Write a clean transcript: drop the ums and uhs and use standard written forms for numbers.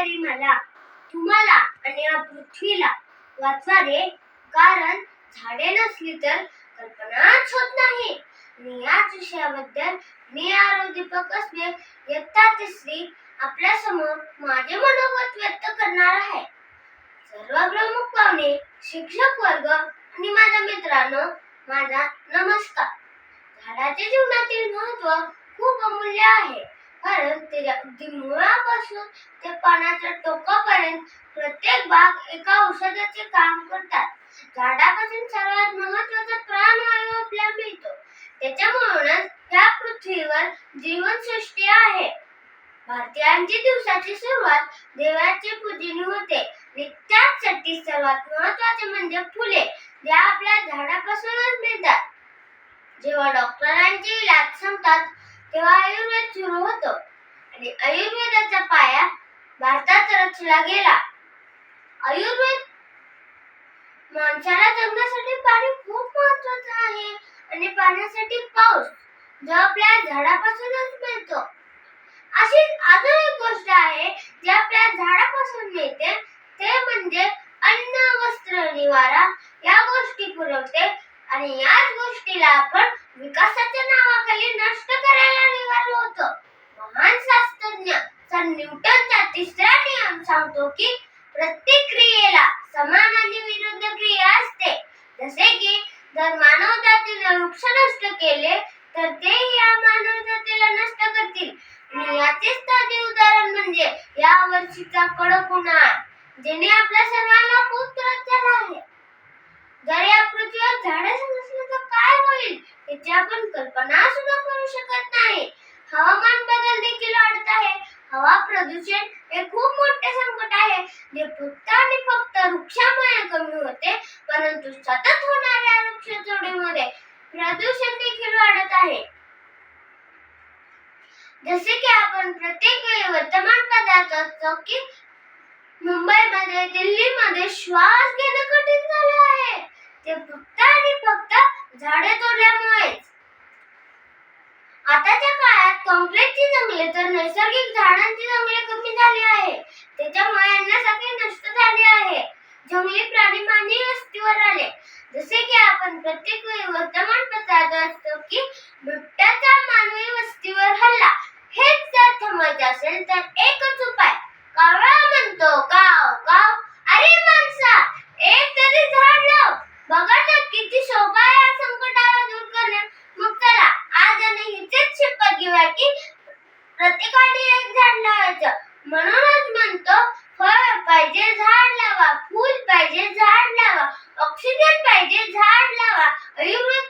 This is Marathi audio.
तरी मला, तुम्हाला आणि या पृथ्वीला वाचवा रे. कारण झाडे नसली तर कल्पनाच होत नाही. आणि याच विषयाबद्दल मी आरव दीपक कसबे इयत्ता 3री आपल्या समोर माझे मनोगत व्यक्त करणार आहे. सर्व प्रमुख पाहुणे, शिक्षक वर्ग आणि माझ्या मित्रांनो, माझा नमस्कार. झाडाचे जीवनातील महत्त्व खूप अमूल्य आहे. कारण त्याच्या अगदी मुळापासून ते पानाच्या टोकापर्यंत प्रत्येक भाग एका औषधाचे काम करतात. झाडापासून सर्वात महत्त्वाचा प्राणवायू आपल्याला मिळतो. त्याच्यामुळेच या पृथ्वीवर जीवनसृष्टी आहे. भारतीयांची दिवसाची सुरुवात देवाच्या पूजेने होते आणि त्यासाठी सर्वात महत्त्वाचे म्हणजे फुले, जे आपल्या झाडापासूनच मिळतात. जेव्हा डॉक्टरांचे इलाज संपतात तेव्हा आयुर्वेद सुरू होतो आणि आयुर्वेदाचा पाया भारतात रचला गेला. आयुर्वेद माणसाला जगण्यासाठी पाणी खूप महत्त्वाचं आहे आणि पाण्यासाठी पाऊस, जो आपल्या झाडापासूनच मिळतो. अशीच अजून एक गोष्ट आहे जी आपल्या झाडापासून मिळते, ते म्हणजे अन्न, वस्त्र, निवारा या गोष्टी पुरवते. आणि याच गोष्टीला आपण विकासाच्या नावाखाली नष्ट करायला निघालो होतो. महान शास्त्रज्ञ सर न्यूटनचा 3रा नियम सांगतो की प्रत्येक क्रियेला समान आणि विरुद्ध क्रिया असते. जसे की जर मानव जातीने वृक्ष नष्ट केले तर ते या मानव जातीला नष्ट करतील. आणि याचेच ताजे उदाहरण म्हणजे या वर्षीचा कडक उन्हाळा, ज्याने आपल्या सर्वांना खूप त्रास झाला आहे. जर या पृथ्वीवर झाडेच नसले तर काय होईल याची आपण कल्पना सुद्धा करू शकत नाही. हवामान बदल देखील वाढत आहे. हवा प्रदूषण हे खूप मोठे संकट आहे, जे फक्त आणि फक्त वृक्षामुळे कमी होते. परंतु सतत होणाऱ्या वृक्षतोडीमुळे प्रदूषण देखील वाढत आहे. जसे की आपण प्रत्येक वेळी वर्तमानपत्रात वाचतो की मुंबईमध्ये, दिल्लीमध्ये श्वास घेणं कठीण झाले आहे. ते फक्त आणि फक्त झाडे तोडल्यामुळेच. आताच्या काळात काँक्रीटची जंगले तर नैसर्गिक झाडांची जंगले कमी झाली आहे. त्याच्यामुळे अन्नसाखळी नष्ट झाली आहे. जंगली प्राणी मानवी वस्तीवर आले. जसे की आपण प्रत्येक वेळी वर्तमानपत्रात वाचतो की बिबट्याचा मानवी वस्तीवर हल्ला. हेच जर थांबवायचे असेल तर एकच उपाय. कावळा म्हणतो काव काव, अरे माणसा, एक तरी झाड लाव. बघा ना किती शोभा आहे या संकटाला दूर करण्यात. मग चला आज आणि हिचीच शपथ घेऊया की प्रत्येकाने एक झाड लावायचं. म्हणूनच म्हणतो, फळ पाहिजे झाड लावा, फूल पाहिजे झाड लावा, ऑक्सिजन पाहिजे झाड लावा, आयुर्वेद